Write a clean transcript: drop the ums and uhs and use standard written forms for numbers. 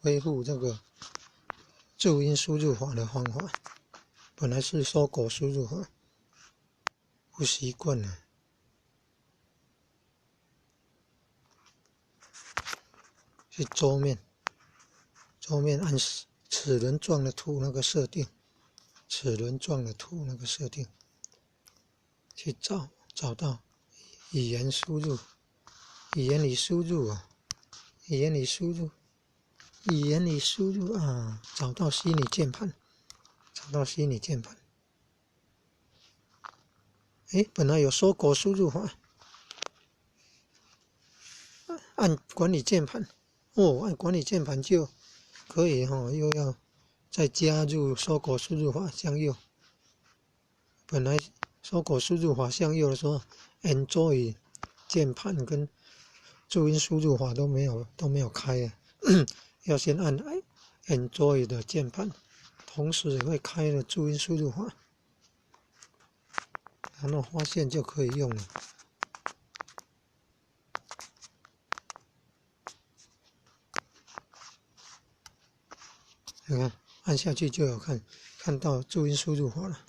恢复这个注音输入法的方法，本来是搜狗输入法，不习惯了。去桌面按齿轮状的图那个设定，齿轮状的图那个设定，去找到语言输入，语言里输入啊，语言里输入啊，找到虚拟键盘，本来有搜狗输入法，按管理键盘，按管理键盘就可以又要再加入搜狗输入法向右。本来搜狗输入法向右的时候 ，Enjoy 键盘跟注音输入法都没有开啊，要先按Enjoy 的键盘，同时也会开了注音输入法，然后发现就可以用了。你看，按下去就有看到注音输入法了。